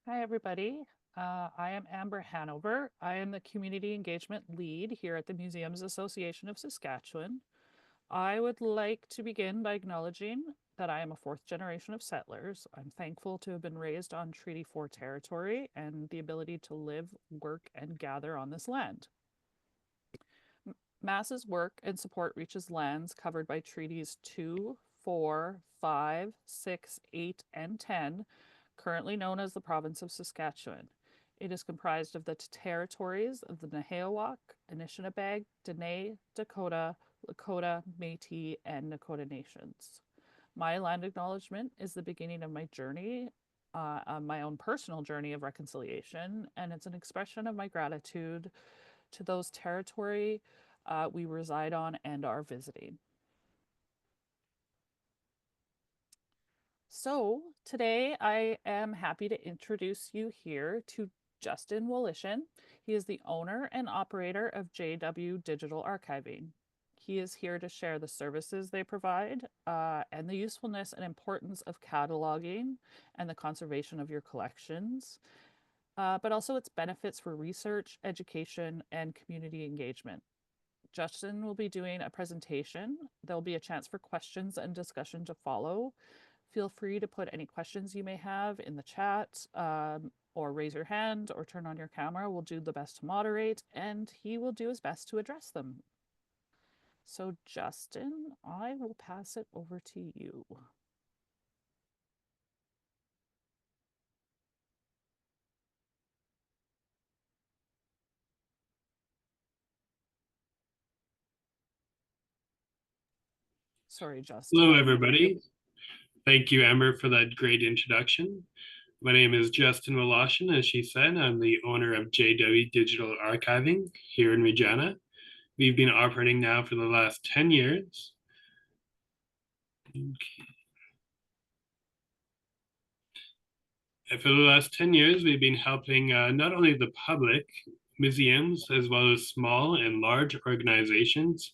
Hi, everybody. I am Amber Hanover. I am the Community Engagement Lead here at the Museums Association of Saskatchewan. I would like to begin by acknowledging that I am a fourth generation of settlers. I'm thankful to have been raised on Treaty 4 territory and the ability to live, work, and gather on this land. Mass's work and support reaches lands covered by Treaties 2, 4, 5, 6, 8, and 10, currently known as the Province of Saskatchewan. It is comprised of the territories of the Nehiyawak, Anishinabeg, Dene, Dakota, Lakota, Métis, and Nakota nations. My land acknowledgement is the beginning of my journey, on my own personal journey of reconciliation, and it's an expression of my gratitude to those territory we reside on and are visiting. So today I am happy to introduce you here to Justin Waloshin. He is the owner and operator of JW Digital Archiving. He is here to share the services they provide and the usefulness and importance of cataloging and the conservation of your collections, but also its benefits for research, education, and community engagement. Justin will be doing a presentation. There'll be a chance for questions and discussion to follow. Feel free to put any questions you may have in the chat, or raise your hand or turn on your camera. We'll do the best to moderate, and he will do his best to address them. So, Justin, I will pass it over to you. Sorry, Hello, Justin. everybody. Thank you, Amber, for that great introduction. My name is Justin Waloshin. As she said, I'm the owner of JW Digital Archiving here in Regina. We've been operating now for the last 10 years. And for the last 10 years, we've been helping not only the public, museums, as well as small and large organizations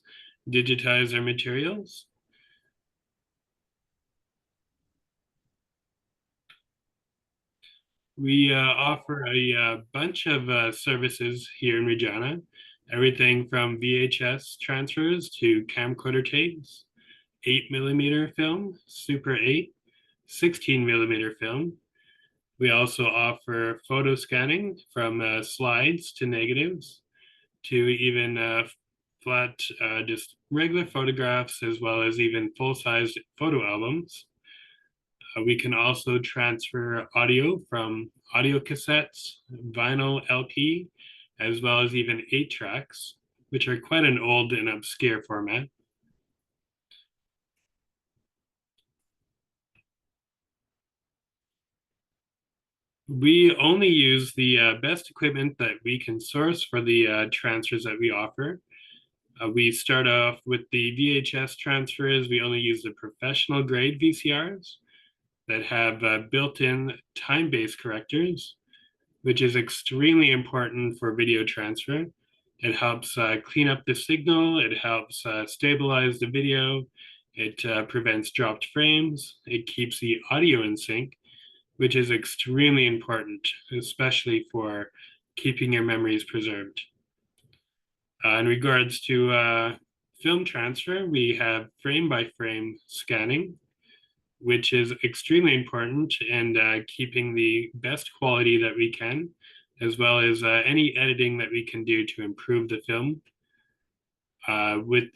digitize their materials. We offer a bunch of services here in Regina, everything from VHS transfers to camcorder tapes, 8mm film, Super 8, 16mm film. We also offer photo scanning from slides to negatives to even flat, just regular photographs, as well as even full-size photo albums. We can also transfer audio from audio cassettes, vinyl LP, as well as even 8 tracks, which are quite an old and obscure format. We only use the best equipment that we can source for the transfers that we offer. We start off with the VHS transfers. We only use the professional grade VCRs that have built-in time-based correctors, which is extremely important for video transfer. It helps clean up the signal. It helps stabilize the video. It prevents dropped frames. It keeps the audio in sync, which is extremely important, especially for keeping your memories preserved. In regards to film transfer, we have frame by frame scanning, which is extremely important and keeping the best quality that we can, as well as any editing that we can do to improve the film. With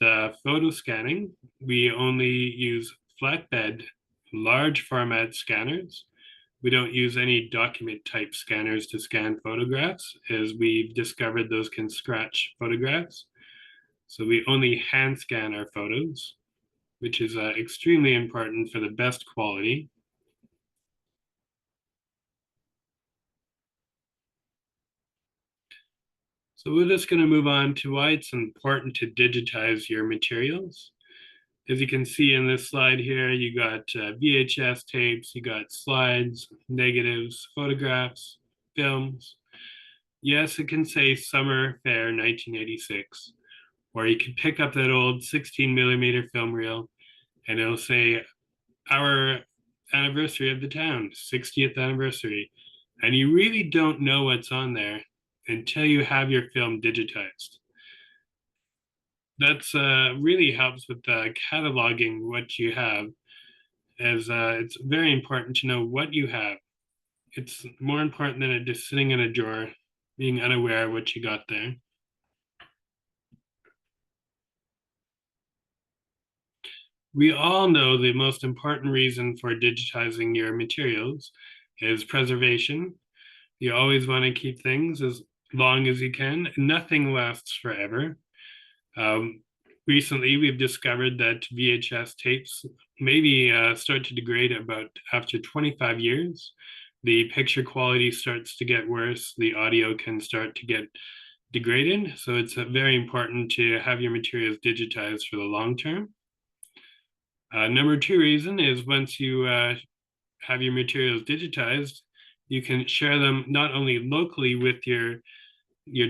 photo scanning, we only use flatbed, large format scanners. We don't use any document type scanners to scan photographs, as we've discovered those can scratch photographs. So we only hand scan our photos, which is extremely important for the best quality. So we're just going to move on to why it's important to digitize your materials. As you can see in this slide here, you got VHS tapes, you got slides, negatives, photographs, films. Yes, it can say Summer Fair 1986, or you can pick up that old 16mm film reel and it'll say our anniversary of the town, 60th anniversary. And you really don't know what's on there until you have your film digitized. That's really helps with cataloging what you have, as it's very important to know what you have. It's more important than it just sitting in a drawer, being unaware of what you got there. We all know the most important reason for digitizing your materials is preservation. You always want to keep things as long as you can. Nothing lasts forever. Um, Recently, we've discovered that VHS tapes maybe start to degrade about after 25 years. The picture quality starts to get worse. The audio can start to get degraded. So it's very important to have your materials digitized for the long term. Number two reason is once you have your materials digitized, you can share them not only locally with your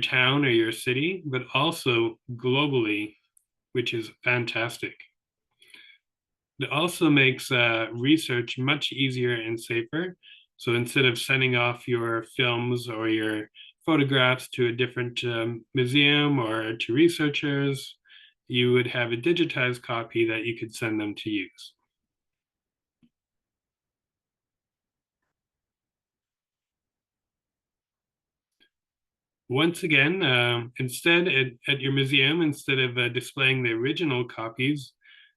town or your city, but also globally, which is fantastic. It also makes research much easier and safer. So instead of sending off your films or your photographs to a different museum or to researchers, you would have a digitized copy that you could send them to use. Once again, instead at your museum, instead of displaying the original copies,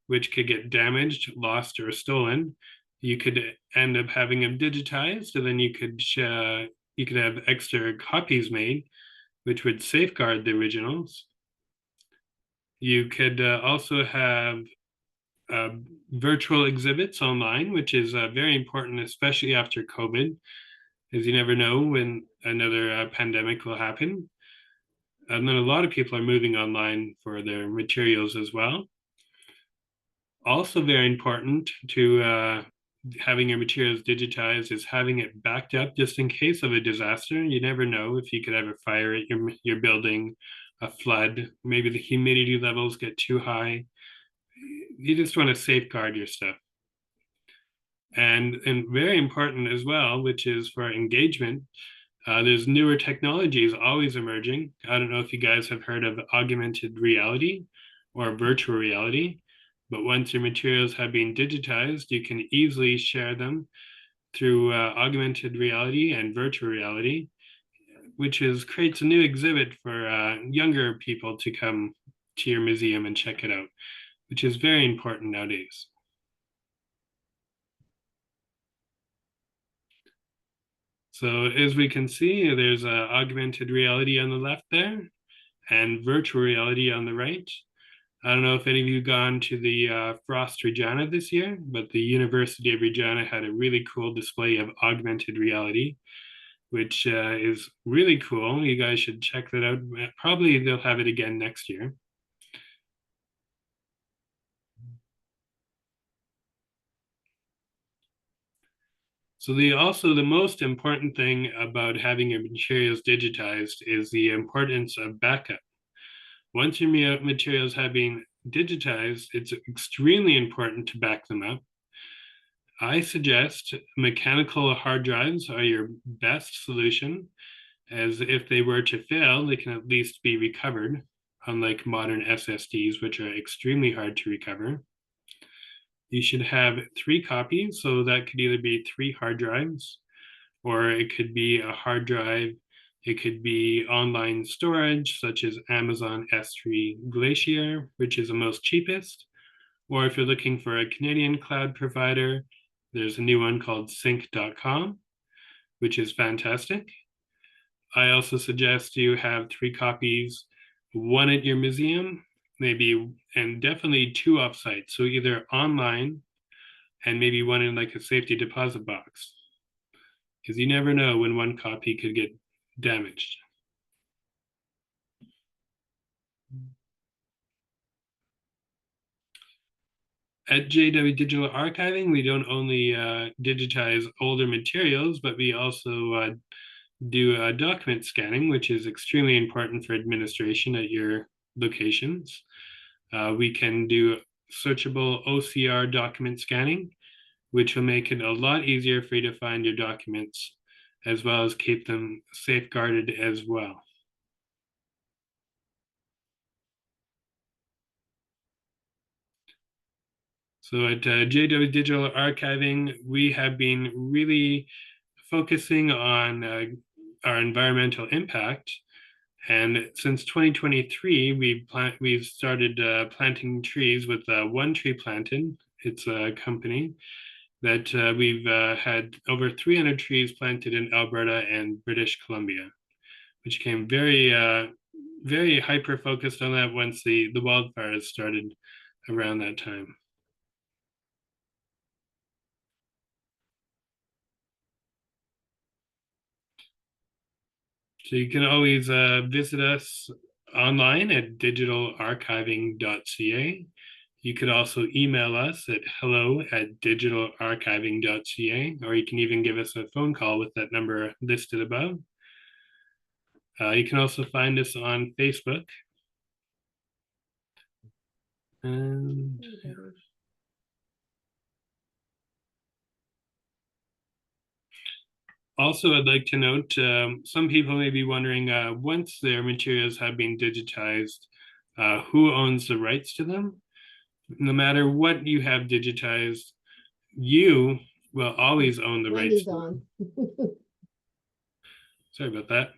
which could get damaged, lost, or stolen, you could end up having them digitized, and then you could have extra copies made, which would safeguard the originals. You could also have uh, virtual exhibits online, which is very important, especially after COVID, as you never know when another pandemic will happen. And then a lot of people are moving online for their materials as well. Also, very important to having your materials digitized is having it backed up just in case of a disaster. You never know if you could have a fire at your building, a flood, maybe the humidity levels get too high. You just want to safeguard your stuff. And very important as well, which is for engagement. There's newer technologies always emerging. I don't know if you guys have heard of augmented reality or virtual reality, but once your materials have been digitized, you can easily share them through augmented reality and virtual reality, which creates a new exhibit for younger people to come to your museum and check it out, which is very important nowadays. So as we can see, there's augmented reality on the left there and virtual reality on the right. I don't know if any of you gone to the Frost Regina this year, but the University of Regina had a really cool display of augmented reality, which is really cool. You guys should check that out. Probably they'll have it again next year. So the most important thing about having your materials digitized is the importance of backup. Once your materials have been digitized, it's extremely important to back them up. I suggest mechanical hard drives are your best solution, as if they were to fail, they can at least be recovered, unlike modern SSDs, which are extremely hard to recover. You should have 3 copies, so that could either be 3 hard drives, or it could be a hard drive. It could be online storage, such as Amazon S3 Glacier, which is the most cheapest. Or if you're looking for a Canadian cloud provider, there's a new one called sync.com, which is fantastic. I also suggest you have 3 copies, one at your museum, maybe, and definitely 2 offsite. So either online and maybe one in like a safety deposit box, because you never know when one copy could get damaged. At JW Digital Archiving, we don't only digitize older materials, but we also do document scanning, which is extremely important for administration at your locations. We can do searchable OCR document scanning, which will make it a lot easier for you to find your documents as well as keep them safeguarded as well. So at JW Digital Archiving, we have been really focusing on our environmental impact. And since 2023, we've started planting trees with One Tree Planted. It's a company that we've had over 300 trees planted in Alberta and British Columbia, which came very hyper focused on that once the wildfires started around that time. So you can always visit us online at digitalarchiving.ca. You could also email us at hello@digitalarchiving.ca, or you can even give us a phone call with that number listed above. You can also find us on Facebook. And also, I'd like to note, some people may be wondering, once their materials have been digitized, who owns the rights to them? No matter what you have digitized, you will always own the rights. Sorry about that.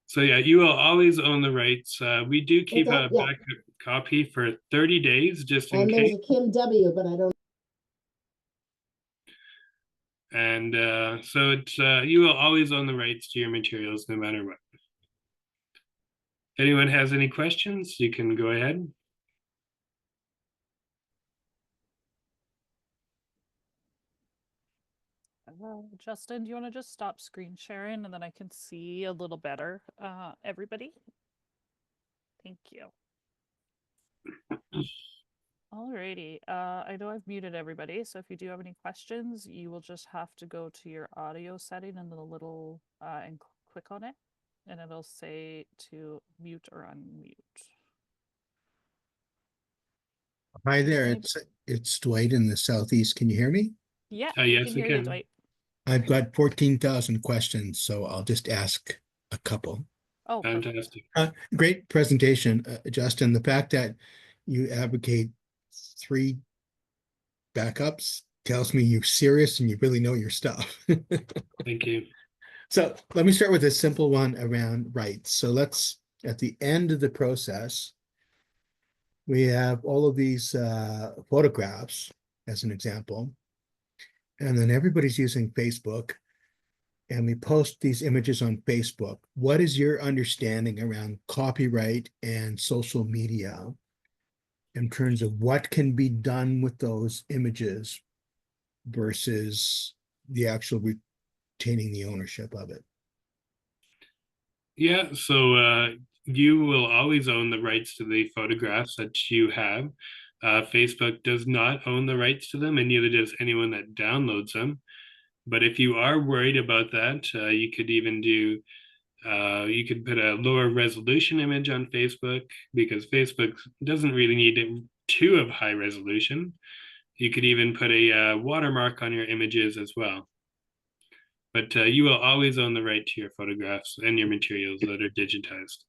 So yeah, you will always own the rights. We do keep a backup copy for 30 days just in case. There's a Kim W, but I don't. And so it's you will always own the rights to your materials no matter what. If anyone has any questions, you can go ahead. Justin, do you want to just stop screen sharing and then I can see a little better everybody? Thank you. Alrighty, I know I've muted everybody, so if you do have any questions, you will just have to go to your audio setting and the little and click on it, and it'll say to mute or unmute. Hi there, it's Dwight in the Southeast. Can you hear me? Yeah, yes, can hear you, Dwight. I've got 14,000 questions, so I'll just ask a couple. Oh, fantastic. Great presentation, Justin. The fact that you advocate 3 backups tells me you're serious and you really know your stuff. Thank you. So let me start with a simple one around rights. So let's, at the end of the process, we have all of these photographs as an example, and then everybody's using Facebook, and we post these images on Facebook. What is your understanding around copyright and social media in terms of what can be done with those images versus the actual retaining the ownership of it? Yeah, so you will always own the rights to the photographs that you have. Facebook does not own the rights to them, and neither does anyone that downloads them. But if you are worried about that, you could even do, you could put a lower resolution image on Facebook, because Facebook doesn't really need it too of high resolution. You could even put a watermark on your images as well. But you will always own the right to your photographs and your materials that are digitized.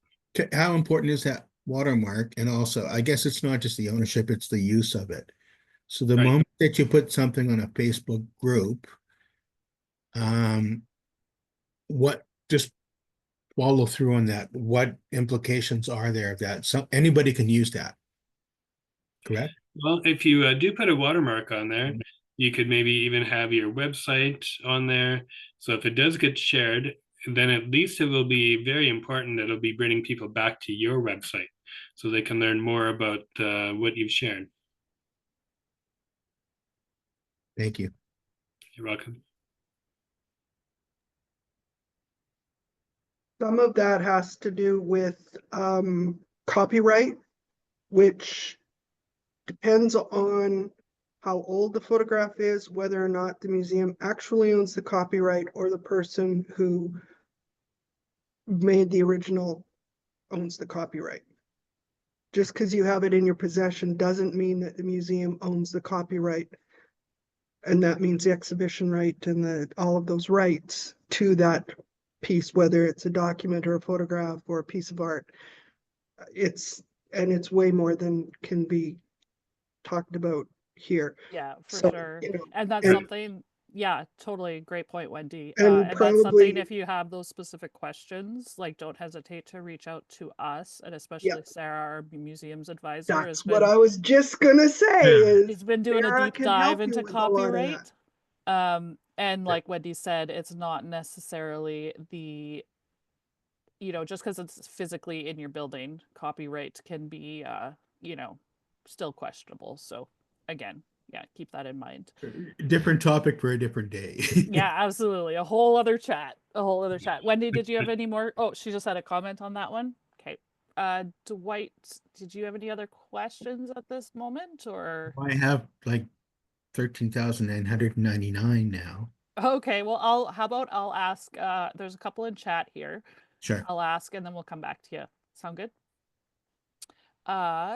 How important is that watermark? And also, I guess it's not just the ownership, it's the use of it. So the moment that you put something on a Facebook group, what, just follow through on that. What implications are there of that? So anybody can use that, correct? Well, if you do put a watermark on there, you could maybe even have your website on there. So if it does get shared, then at least it will be very important that it'll be bringing people back to your website so they can learn more about what you've shared. Thank you. You're welcome. Some of that has to do with copyright, which depends on how old the photograph is, whether or not the museum actually owns the copyright or the person who made the original owns the copyright. Just because you have it in your possession doesn't mean that the museum owns the copyright. And that means the exhibition right and all of those rights to that piece, whether it's a document or a photograph or a piece of art. It's way more than can be talked about here. Yeah, for So, sure. you know, And that's and, something, yeah, totally great point, Wendy. and And that's something, probably, if you have those specific questions, like don't hesitate to reach out to us, and yeah, especially Sarah, our museums advisor, has that's what been I was just gonna say is she's been doing a Sarah deep can dive help you into with a lot of that. copyright. And like Wendy said, it's not necessarily the, just because it's physically in your building, copyright can be, you know, still questionable. So again, yeah, keep that in mind. Different topic for a different day. Yeah, absolutely. A whole other chat. A whole other chat. Wendy, did you have any more? Oh, she just had a comment on that one. Okay. Dwight, did you have any other questions at this moment or? I have like 13,999 now. Okay, well, how about I'll ask, there's a couple in chat here. Sure. I'll ask and then we'll come back to you. Sound good?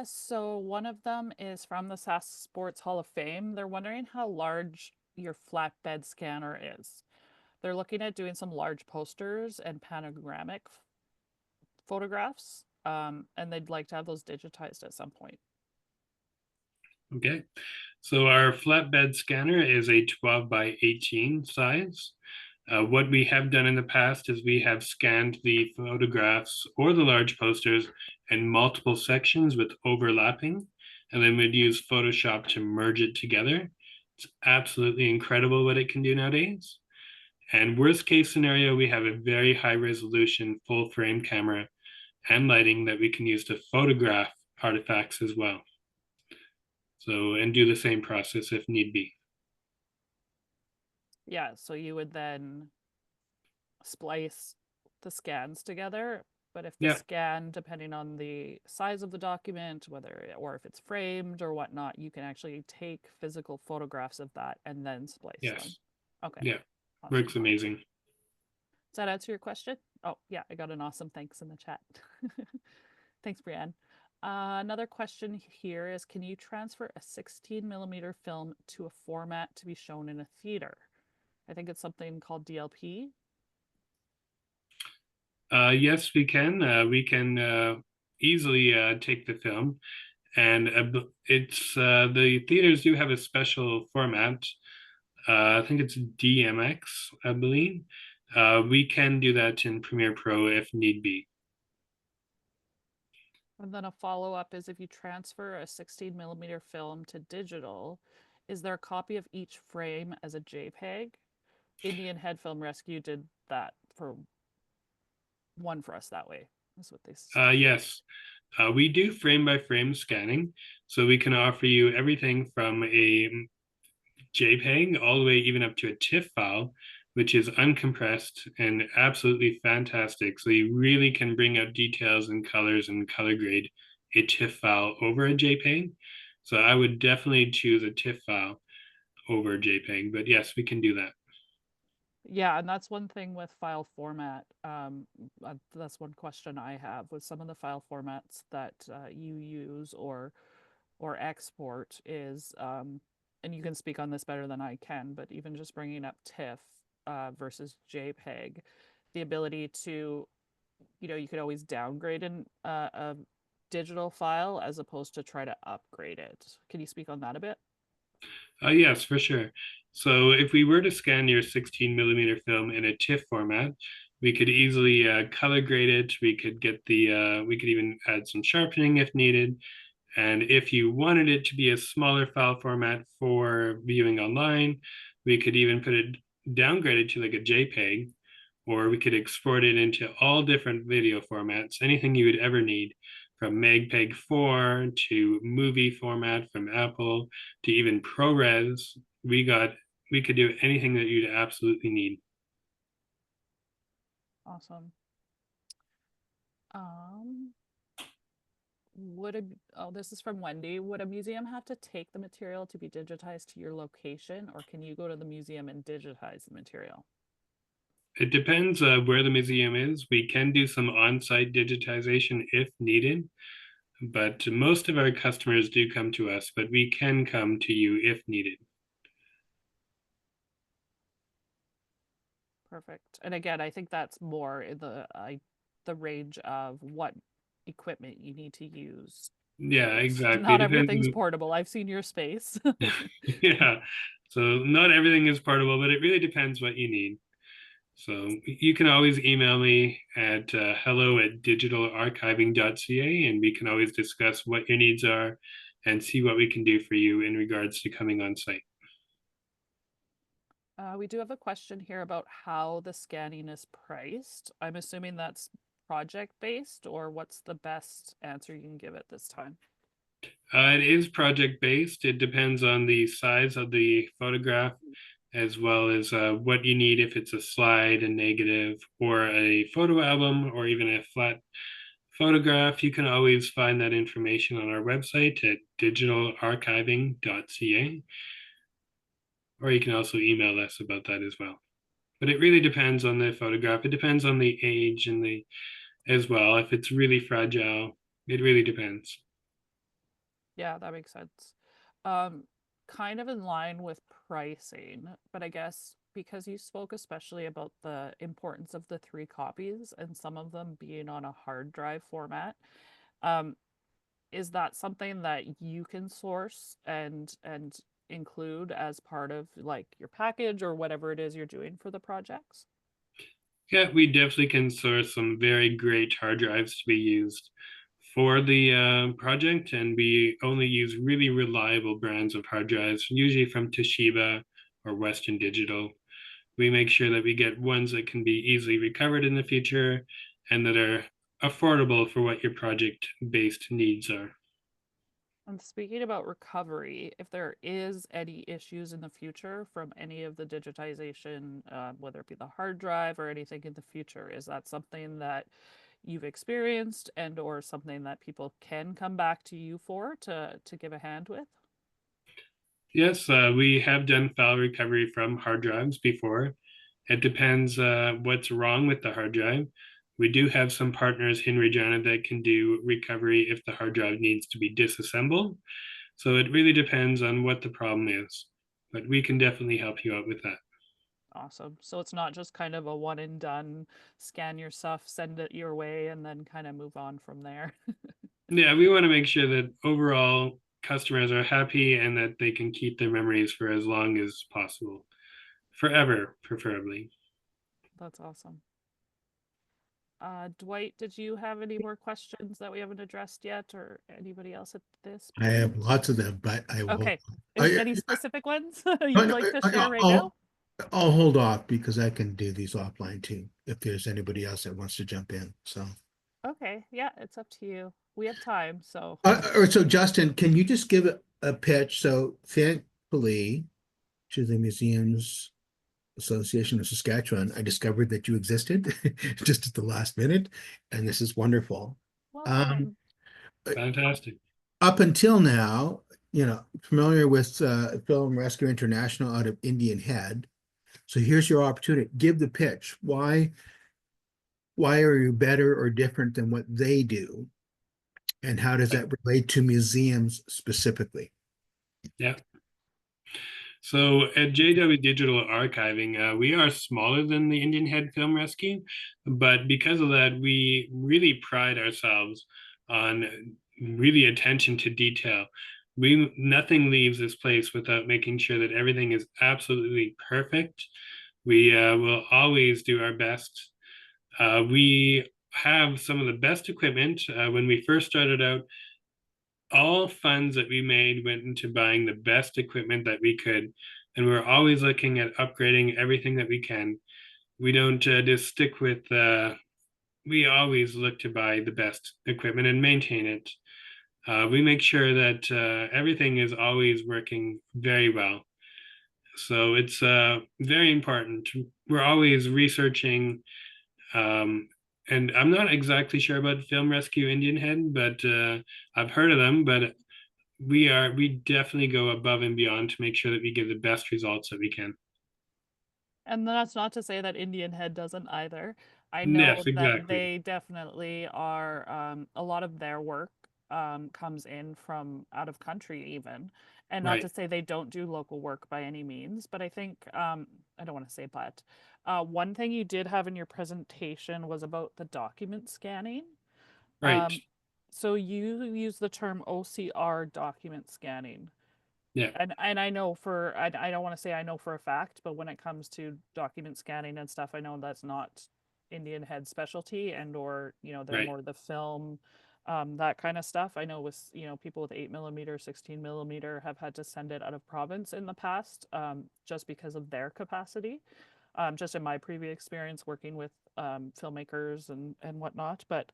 So one of them is from the SAS Sports Hall of Fame. They're wondering how large your flatbed scanner is. They're looking at doing some large posters and panoramic photographs, and they'd like to have those digitized at some point. Okay, so our flatbed scanner is a 12 by 18 size. What we have done in the past is we have scanned the photographs or the large posters in multiple sections with overlapping, and then we'd use Photoshop to merge it together. It's absolutely incredible what it can do nowadays. And worst case scenario, we have a very high resolution full frame camera and lighting that we can use to photograph artifacts as well. So, and do the same process if need be. Yeah, so you would then splice the scans together, but if the Yeah, scan, depending on the size of the document, whether or if it's framed or whatnot, you can actually take physical photographs of that and then splice them. yes, Okay. yeah, Awesome. works amazing. Does that answer your question? Oh, yeah, I got an awesome thanks in the chat. Thanks, Brianne. Another question here is, can you transfer a 16mm film to a format to be shown in a theater? I think it's something called DLP. Yes, we can. We can easily take the film, and it's the theaters do have a special format. I think it's DMX, I believe. We can do that in Premiere Pro if need be. And then a follow-up is, if you transfer a 16mm film to digital, is there a copy of each frame as a JPEG? Indian Head Film Rescue did that for one for us that way. That's what they said. Yes, we do frame by frame scanning, so we can offer you everything from a JPEG all the way even up to a TIFF file, which is uncompressed and absolutely fantastic. So you really can bring out details and colors and color grade a TIFF file over a JPEG. So I would definitely choose a TIFF file over a JPEG, but yes, we can do that. Yeah, and that's one thing with file format. That's one question I have with some of the file formats that you use or export is, and you can speak on this better than I can, but even just bringing up TIFF versus JPEG, the ability to, you could always downgrade a digital file as opposed to try to upgrade it. Can you speak on that a bit? Yes, for sure. So if we were to scan your 16mm film in a TIFF format, we could easily color grade it. We could get we could even add some sharpening if needed. And if you wanted it to be a smaller file format for viewing online, we could even put it downgraded to like a JPEG, or we could export it into all different video formats, anything you would ever need, from MAGPEG 4 to movie format from Apple to even ProRes. We could do anything that you'd absolutely need. Awesome. Um, would a, oh, this is from Wendy. Would a museum have to take the material to be digitized to your location, or can you go to the museum and digitize the material? It depends where the museum is. We can do some on-site digitization if needed, but most of our customers do come to us, but we can come to you if needed. Perfect. And again, I think that's more in the range of what equipment you need to use. Yeah, exactly. Not It depends everything's on, portable. I've seen your space. yeah. So not everything is portable, but it really depends what you need. So you can always email me at hello@digitalarchiving.ca, and we can always discuss what your needs are and see what we can do for you in regards to coming on site. We do have a question here about how the scanning is priced. I'm assuming that's project based, or what's the best answer you can give at this time? It is project based. It depends on the size of the photograph, as well as what you need, if it's a slide, a negative, or a photo album, or even a flat photograph. You can always find that information on our website at digitalarchiving.ca, or you can also email us about that as well. But it really depends on the photograph. It depends on the age and the as well. If it's really fragile, it really depends. Yeah, that makes sense. Um, Kind of in line with pricing, but I guess because you spoke especially about the importance of the 3 copies and some of them being on a hard drive format, um, is that something that you can source and include as part of like your package or whatever it is you're doing for the projects? Yeah, we definitely can source some very great hard drives to be used for the project, and we only use really reliable brands of hard drives, usually from Toshiba or Western Digital. We make sure that we get ones that can be easily recovered in the future and that are affordable for what your project-based needs are. And speaking about recovery, if there is any issues in the future from any of the digitization, whether it be the hard drive or anything in the future, is that something that you've experienced and or something that people can come back to you for to give a hand with? Yes, we have done file recovery from hard drives before. It depends what's wrong with the hard drive. We do have some partners in Regina that can do recovery if the hard drive needs to be disassembled. So it really depends on what the problem is, but we can definitely help you out with that. Awesome. So it's not just kind of a one and done, scan your stuff, send it your way, and then kind of move on from there. Yeah, we want to make sure that overall customers are happy and that they can keep their memories for as long as possible, forever, preferably. That's awesome. Dwight, did you have any more questions that we haven't addressed yet, or anybody else at this I have point? lots of them, but I will. Okay. I, Any specific ones you'd I, like to share I, right now? I'll hold off because I can do these offline too, if there's anybody else that wants to jump in. So, Okay, yeah, it's up to you. We have time, so. so Justin, can you just give a pitch? So, thankfully, to the Museums Association of Saskatchewan, I discovered that you existed just at the last minute, and this is wonderful. Um, Welcome. Fantastic. Up until now, familiar with Film Rescue International out of Indian Head. So here's your opportunity. Give the pitch. Why are you better or different than what they do? And how does that relate to museums specifically? Yeah. So at JW Digital Archiving, we are smaller than the Indian Head Film Rescue, but because of that, we really pride ourselves on really attention to detail. Nothing leaves this place without making sure that everything is absolutely perfect. We will always do our best. We have some of the best equipment. When we first started out, all funds that we made went into buying the best equipment that we could, and we're always looking at upgrading everything that we can. We don't just stick with we always look to buy the best equipment and maintain it. We make sure that everything is always working very well, so it's very important. We're always researching, and I'm not exactly sure about Film Rescue Indian Head, but I've heard of them. But we definitely go above and beyond to make sure that we give the best results that we can. And that's not to say that Indian Head doesn't either. I know Yes, that exactly. they definitely are, a lot of their work comes in from out of country even. And not Right. to say they don't do local work by any means, but I think I don't want to say but. One thing you did have in your presentation was about the document scanning. Right. So you use the term OCR document scanning. Yeah. And I know for I don't want to say I know for a fact, but when it comes to document scanning and stuff, I know that's not Indian Head specialty, and or they're Right. more the film, that kind of stuff. I know with people with 8 millimeter, 16 millimeter have had to send it out of province in the past, just because of their capacity. Just in my previous experience working with filmmakers and whatnot. But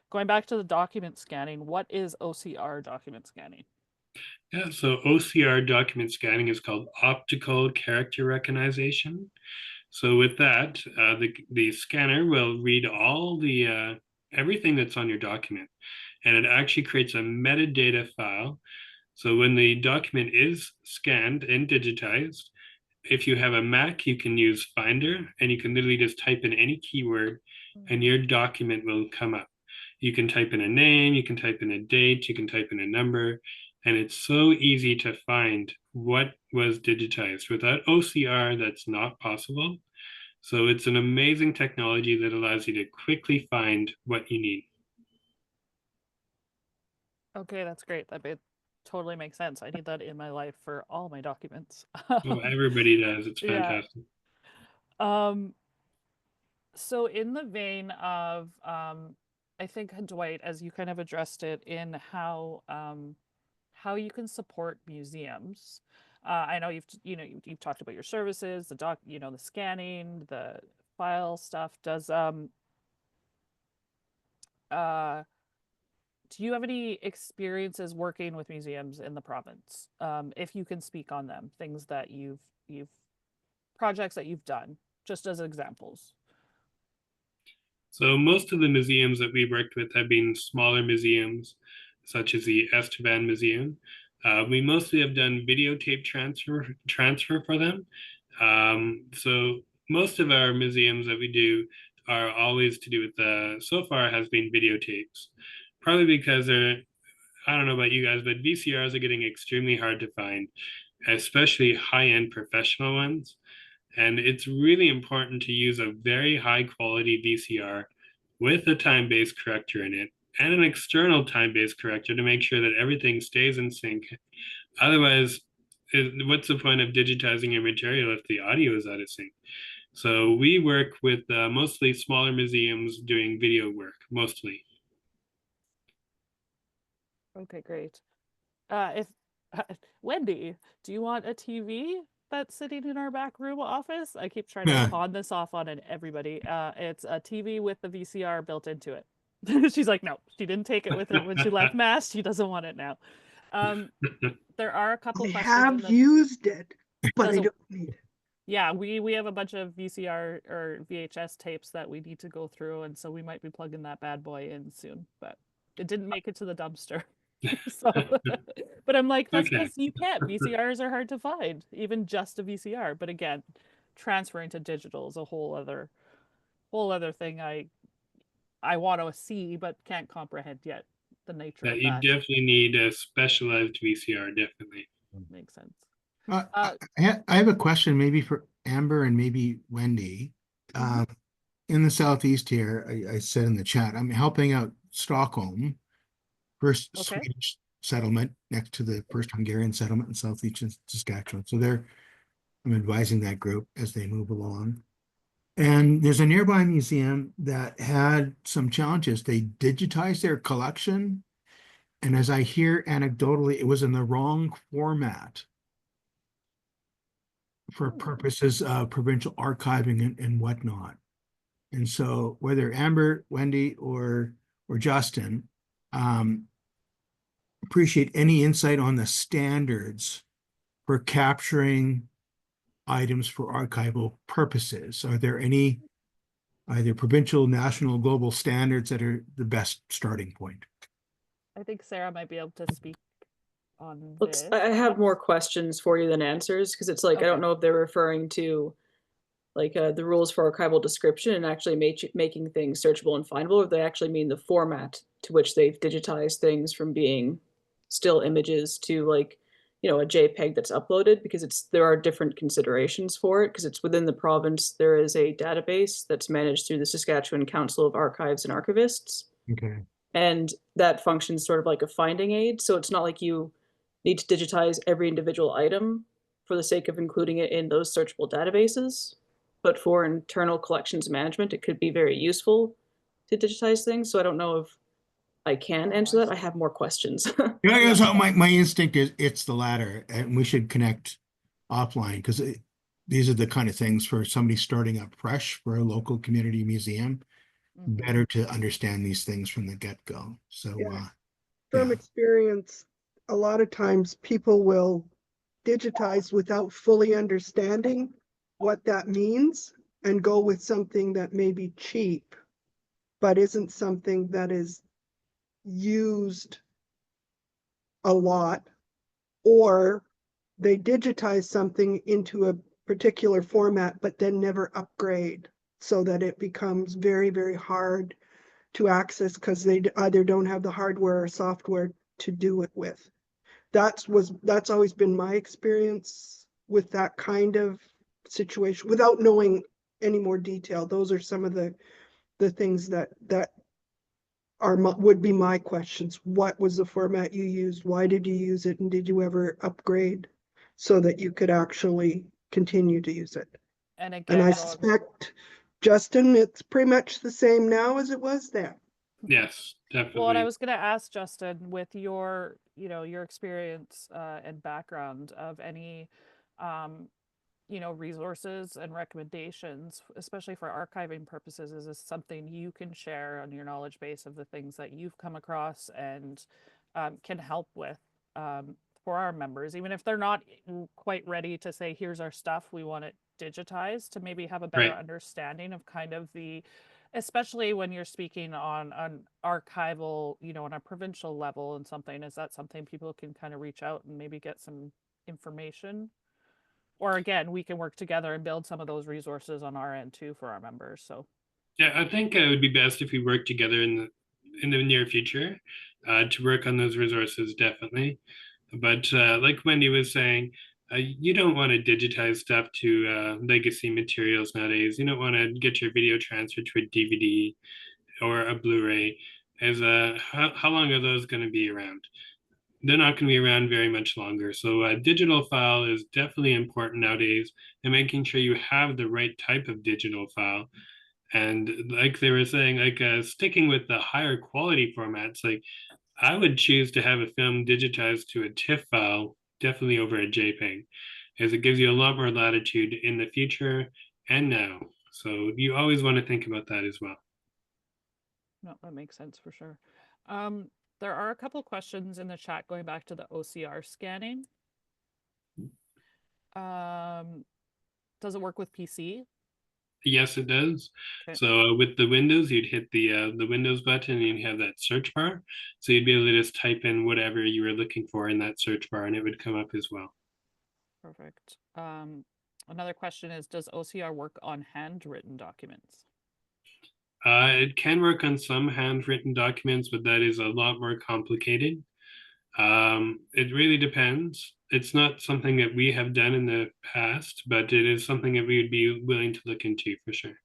going back to the document scanning, what is OCR document scanning? Yeah. So OCR document scanning is called optical character recognition. So with that, the scanner will read all the everything that's on your document, and it actually creates a metadata file. So when the document is scanned and digitized, if you have a Mac, you can use Finder, and you can literally just type in any keyword, and your document will come up. You can type in a name, you can type in a date, you can type in a number, and it's so easy to find what was digitized. Without OCR, that's not possible. So it's an amazing technology that allows you to quickly find what you need. Okay, that's great. That totally makes sense. I need that in my life for all my documents. Oh, everybody does. It's Yeah. fantastic. Um, so in the vein of, I think Dwight, as you kind of addressed it in how you can support museums. I know you've talked about your services, the scanning, the file stuff. Uh, do you have any experiences working with museums in the province? If you can speak on them, things that you've projects that you've done, just as examples. So most of the museums that we worked with have been smaller museums, such as the Estevan Museum. We mostly have done videotape transfer for them. So most of our museums that we do are always to do with so far has been videotapes, probably because they're, I don't know about you guys, but VCRs are getting extremely hard to find, especially high-end professional ones. And it's really important to use a very high quality VCR with a time-based corrector in it and an external time-based corrector to make sure that everything stays in sync. Otherwise, what's the point of digitizing your material if the audio is out of sync? So we work with mostly smaller museums doing video work, mostly. Okay, great. If Wendy, do you want a TV that's sitting in our back room office? I keep trying to Yeah. pawn this off on everybody. It's a TV with the VCR built into it. She's like, no, she didn't take it with her when she left Mass. She doesn't want it now. There are a couple I questions in have the used it, but I doesn't don't need it. yeah, we have a bunch of VCR or VHS tapes that we need to go through, and so we might be plugging that bad boy in soon, but it didn't make it to the dumpster. So, but I'm like, that's Okay. because you can't. VCRs are hard to find, even just a VCR. But again, transferring to digital is a whole other thing I want to see but can't comprehend yet. The nature Yeah, of you that definitely need a specialized VCR, definitely. makes sense. I have a question maybe for Amber and maybe Wendy. Mhm. In the southeast here, I said in the chat, I'm helping out Stockholm, first Okay. Swedish settlement next to the first Hungarian settlement in southeastern Saskatchewan. So I'm advising that group as they move along. And there's a nearby museum that had some challenges. They digitized their collection, and as I hear anecdotally, it was in the wrong format for Hmm. purposes of provincial archiving and whatnot. And so whether Amber, Wendy, or Justin, appreciate any insight on the standards for capturing items for archival purposes. Are there any either provincial, national, global standards that are the best starting point? I think Sarah might be able to speak on Let's, this, I have perhaps. more questions for you than answers, because it's like, I Okay. don't know if they're referring to like the rules for archival description and actually making things searchable and findable, or they actually mean the format to which they've digitized things from being still images to like, you know, a JPEG that's uploaded, because there are different considerations for it, because it's within the province. There is a database that's managed through the Saskatchewan Council of Archives and Archivists. Okay. And that functions sort of like a finding aid. So it's not like you need to digitize every individual item for the sake of including it in those searchable databases. But for internal collections management, it could be very useful to digitize things. So I don't know if I can answer that. I have more questions. Yeah, so my instinct is it's the latter, and we should connect offline because these are the kind of things for somebody starting up fresh for a local community museum. Mhm. Better to understand these things from the get-go. So, Yeah. From yeah. experience, a lot of times people will digitize without fully understanding what that means and go with something that may be cheap, but isn't something that is used a lot, or they digitize something into a particular format, but then never upgrade so that it becomes very, very hard to access because they either don't have the hardware or software to do it with. That's always been my experience with that kind of situation without knowing any more detail. Those are some of the things that would be my questions. What was the format you used? Why did you use it? And did you ever upgrade so that you could actually continue to use it? And And again, I going, suspect, Justin, it's pretty much the same now as it was then. Yes, well, and I definitely. was going to ask Justin, with your, you know, your experience and background, of any, um, you know, resources and recommendations, especially for archiving purposes. Is this something you can share on your knowledge base of the things that you've come across and can help with for our members, even if they're not quite ready to say, here's our stuff, we want it digitized, to maybe have a better Right. understanding of kind of the, especially when you're speaking on an archival, you know, on a provincial level and something, is that something people can kind of reach out and maybe get some information? Or again, we can work together and build some of those resources on our end too for our members. So Yeah, I think it would be best if we work together in the near future to work on those resources, definitely. But like Wendy was saying, you don't want to digitize stuff to legacy materials nowadays. You don't want to get your video transferred to a DVD or a Blu-ray. As how long are those going to be around? They're not going to be around very much longer. So a digital file is definitely important nowadays, and making sure you have the right type of digital file. And like they were saying, like sticking with the higher quality formats, like I would choose to have a film digitized to a TIFF file, definitely over a JPEG, as it gives you a lot more latitude in the future and now. So you always want to think about that as well. no, that makes sense for sure. Um, there are a couple questions in the chat going back to the OCR scanning. Does it work with PC? Yes, it does. Okay, So with the Windows, you'd hit the Windows button and you'd have that search bar. So you'd be able to just type in whatever you were looking for in that search bar, and it would come up as well. perfect. Another question is, does OCR work on handwritten documents? It can work on some handwritten documents, but that is a lot more complicated. It really depends. It's not something that we have done in the past, but it is something that we would be willing to look into for sure.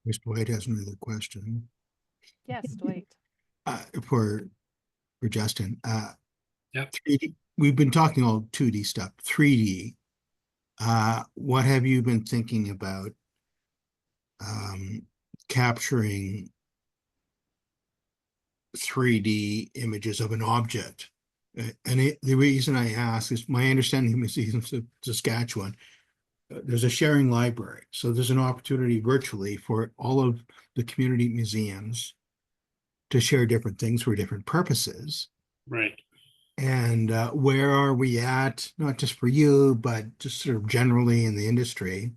Ms. Dwight has another question Yes, Dwight. for Justin. Yep. 3D, we've been talking all 2D stuff. 3D, what have you been thinking about capturing 3D images of an object? The reason I ask is my understanding of museums of Saskatchewan, there's a sharing library. So there's an opportunity virtually for all of the community museums to share different things for different purposes. Right. And where are we at, not just for you, but just sort of generally in the industry?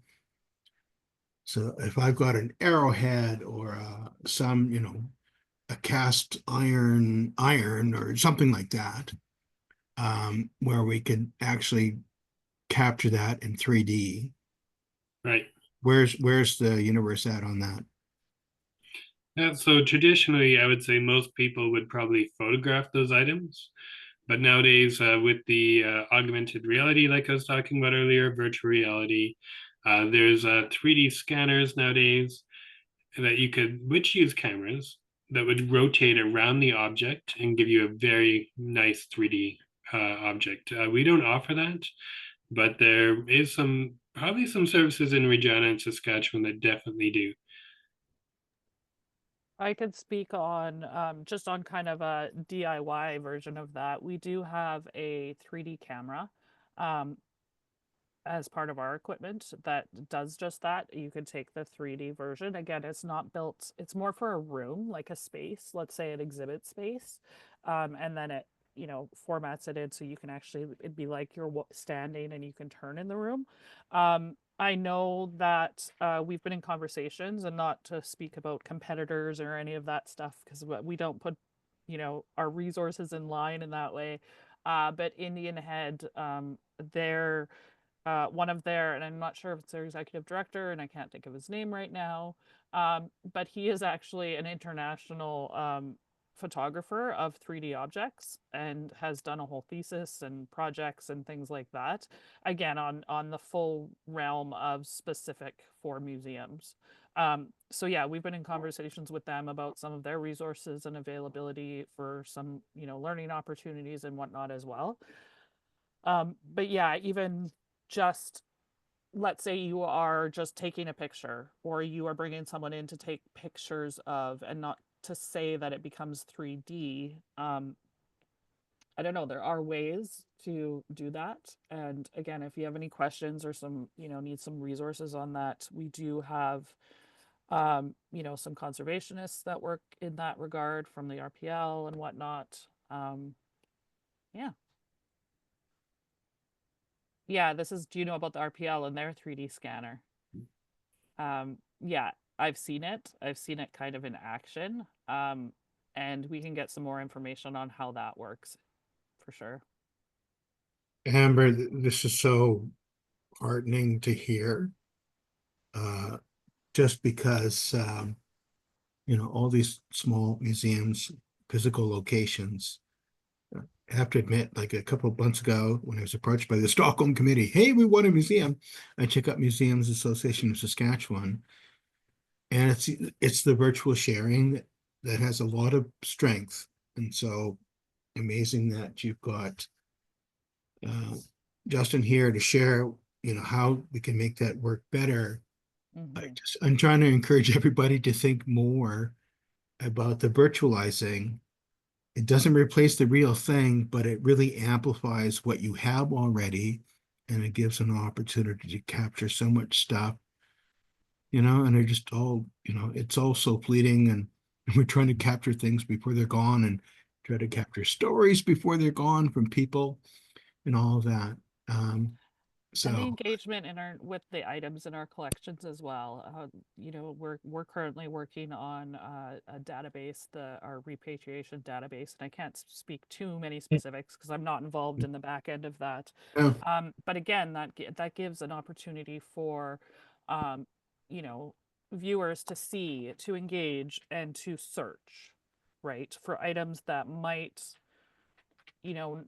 So if I've got an arrowhead or some, a cast iron or something like that, where we could actually capture that in 3D. Right. Where's the universe at on that? Yeah, so traditionally, I would say most people would probably photograph those items. But nowadays, with the augmented reality, like I was talking about earlier, virtual reality, there's 3D scanners nowadays that you could, which use cameras that would rotate around the object and give you a very nice 3D object. We don't offer that, but there is probably some services in Regina and Saskatchewan that definitely do. I could speak on just on kind of a DIY version of that. We do have a 3D camera. Um, as part of our equipment that does just that. You could take the 3D version. Again, it's not built, it's more for a room, like a space, let's say an exhibit space. And then it, formats it in so you can actually, it'd be like you're standing and you can turn in the room. I know that we've been in conversations, and not to speak about competitors or any of that stuff, because we don't put, our resources in line in that way. But Indian Head, they're one of their, and I'm not sure if it's their executive director, and I can't think of his name right now, but he is actually an international photographer of 3D objects and has done a whole thesis and projects and things like that. Again, on the full realm of specific for museums. So yeah, we've been in conversations with them about some of their resources and availability for some, learning opportunities and whatnot as well. But yeah, even just, let's say you are just taking a picture, or you are bringing someone in to take pictures of, and not to say that it becomes 3D. I don't know, there are ways to do that. And again, if you have any questions or some, need some resources on that, we do have some conservationists that work in that regard from the RPL and whatnot. Yeah. Yeah, do you know about the RPL and their 3D scanner? Yeah, I've seen it. I've seen it kind of in action. And we can get some more information on how that works for sure. Amber, this is so heartening to hear. Just because all these small museums, physical locations. I have to admit, like a couple of months ago, when I was approached by the Stockholm Committee, hey, we want a museum. I check out Museums Association of Saskatchewan, and it's the virtual sharing that has a lot of strength. And so amazing that you've got Justin here to share, how we can make that work better. I'm trying to encourage everybody to think more about the virtualizing. It doesn't replace the real thing, but it really amplifies what you have already, and it gives an opportunity to capture so much stuff, and they're just all, it's all so fleeting, and we're trying to capture things before they're gone, and try to capture stories before they're gone from people and all of that. And the So engagement in our with the items in our collections as well. We're currently working on a database, our repatriation database, and I can't speak too many specifics because I'm not involved in the back end of that. yeah. But again, that gives an opportunity for, um, you know, viewers to see, to engage, and to search, right, for items that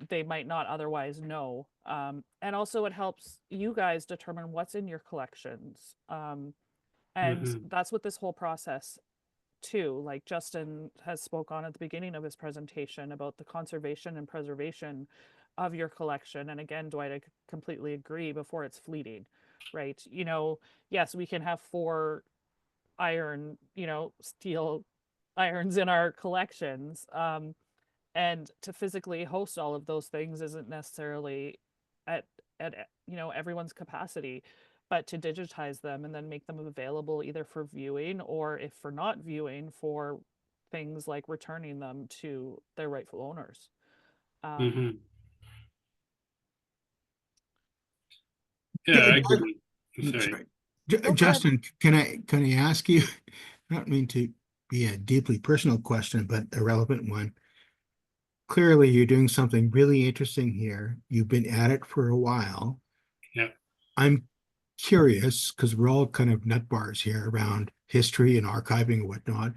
they might not otherwise know. And also it helps you guys determine what's in your collections. And Mhm. that's what this whole process too, like Justin has spoke on at the beginning of his presentation about the conservation and preservation of your collection. And again, Dwight, I completely agree, before it's fleeting, right? Yes, we can have 4 iron, steel irons in our collections. And to physically host all of those things isn't necessarily at everyone's capacity, but to digitize them and then make them available either for viewing, or if for not viewing, for things like returning them to their rightful owners. Mhm. Yeah, Yeah, I agree. Sorry. sorry. No, go ahead. Justin, can I ask you? I don't mean to be a deeply personal question, but a relevant one. Clearly, you're doing something really interesting here. You've been at it for a while. Yeah. I'm curious, because we're all kind of nut bars here around history and archiving and whatnot.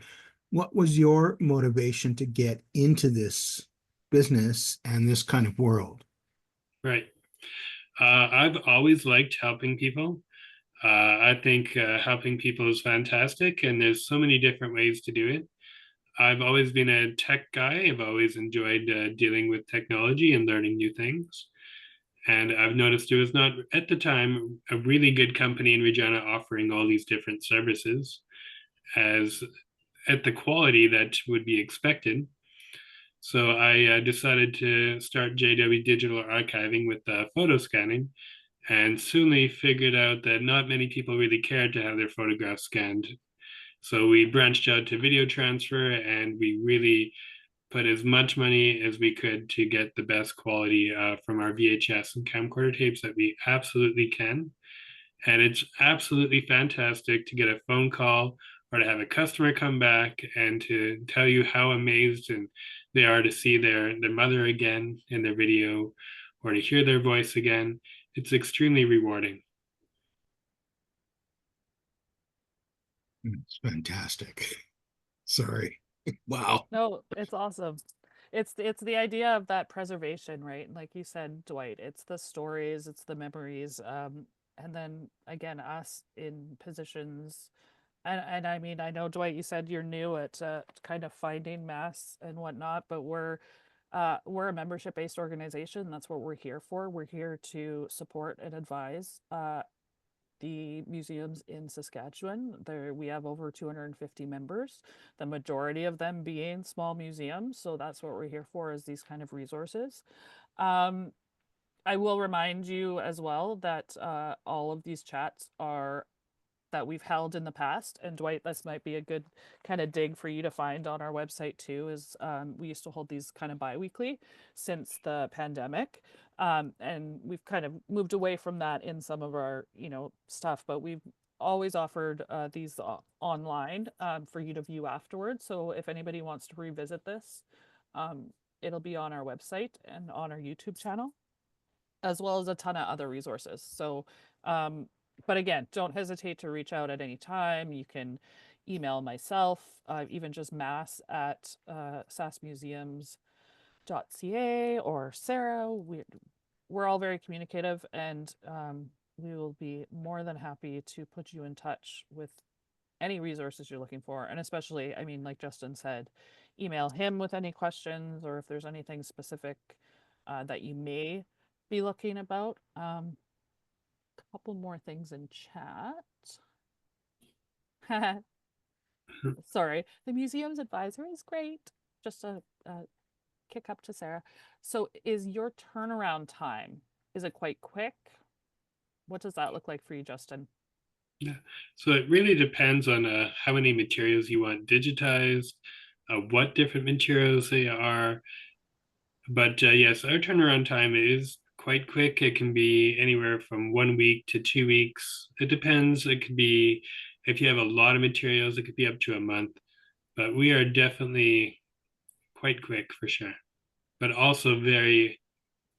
What was your motivation to get into this business and this kind of world? Right. I've always liked helping people. I think helping people is fantastic, and there's so many different ways to do it. I've always been a tech guy. I've always enjoyed dealing with technology and learning new things. And I've noticed there was not, at the time, a really good company in Regina offering all these different services as at the quality that would be expected. So I decided to start JW Digital Archiving with photo scanning, and soonly figured out that not many people really cared to have their photographs scanned. So we branched out to video transfer, and we really put as much money as we could to get the best quality from our VHS and camcorder tapes that we absolutely can. And it's absolutely fantastic to get a phone call or to have a customer come back and to tell you how amazed and they are to see their mother again in their video or to hear their voice again. It's extremely rewarding. It's fantastic. Sorry. Wow. No, it's awesome. It's the idea of that preservation, right? Like you said, Dwight, it's the stories, it's the memories, and then again, us in positions, and I mean, I know Dwight, you said you're new at kind of finding mass and whatnot, but we're a membership-based organization. That's what we're here for. We're here to support and advise the museums in Saskatchewan. There we have over 250 members, the majority of them being small museums. So that's what we're here for, is these kind of resources. Um, I will remind you as well that all of these chats are that we've held in the past. And Dwight, this might be a good kind of dig for you to find on our website too, is we used to hold these kind of bi-weekly since the pandemic. And we've kind of moved away from that in some of our, stuff, but we've always offered these online for you to view afterwards. So if anybody wants to revisit this, um, it'll be on our website and on our YouTube channel, as well as a ton of other resources. So, but again, don't hesitate to reach out at any time. You can email myself, even just mass at saskmuseums.ca, or Sarah. We're all very communicative, and we will be more than happy to put you in touch with any resources you're looking for. And especially, I mean, like Justin said, email him with any questions, or if there's anything specific that you may be looking about. Couple more things in chat. Sorry, the museum's advisor is great. Just a kick up to Sarah. So is your turnaround time, is it quite quick? What does that look like for you, Justin? Yeah. So it really depends on how many materials you want digitized, what different materials they are. But yes, our turnaround time is quite quick. It can be anywhere from 1 week to 2 weeks. It depends. It could be, if you have a lot of materials, it could be up to a month. But we are definitely quite quick for sure. But also very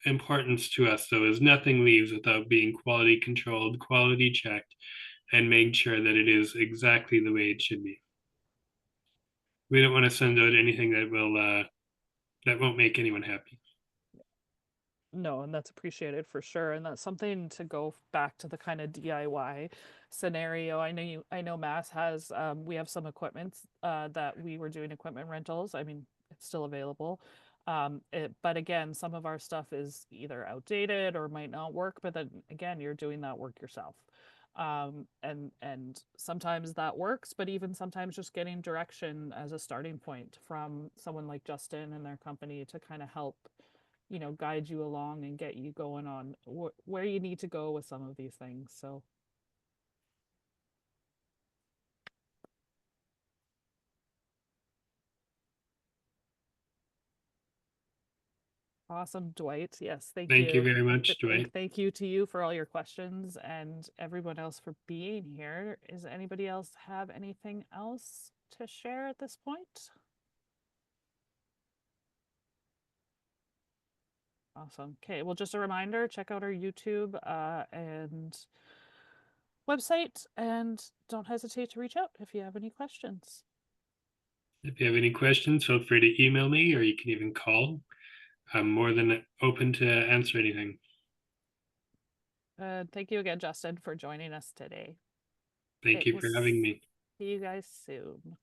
important to us, though, is nothing leaves without being quality controlled, quality checked, and make sure that it is exactly the way it should be. We don't want to send out anything that won't make anyone happy. No, and that's appreciated for sure. And that's something to go back to the kind of DIY scenario. I know Mass has, we have some equipment that we were doing equipment rentals. I mean, it's still available. But again, some of our stuff is either outdated or might not work, but then again, you're doing that work yourself. And sometimes that works, but even sometimes just getting direction as a starting point from someone like Justin and their company to kind of help guide you along and get you going on where you need to go with some of these things. So awesome, Dwight. Yes, thank Thank you you. very much, And Dwight. thank you to you for all your questions and everyone else for being here. Is anybody else have anything else to share at this point? Awesome. Okay, well, just a reminder, check out our YouTube and website, and don't hesitate to reach out if you have any questions. If you have any questions, feel free to email me, or you can even call. I'm more than open to answer anything. Thank you again, Justin, for joining us today. Thank Okay, you for having me. see you guys soon.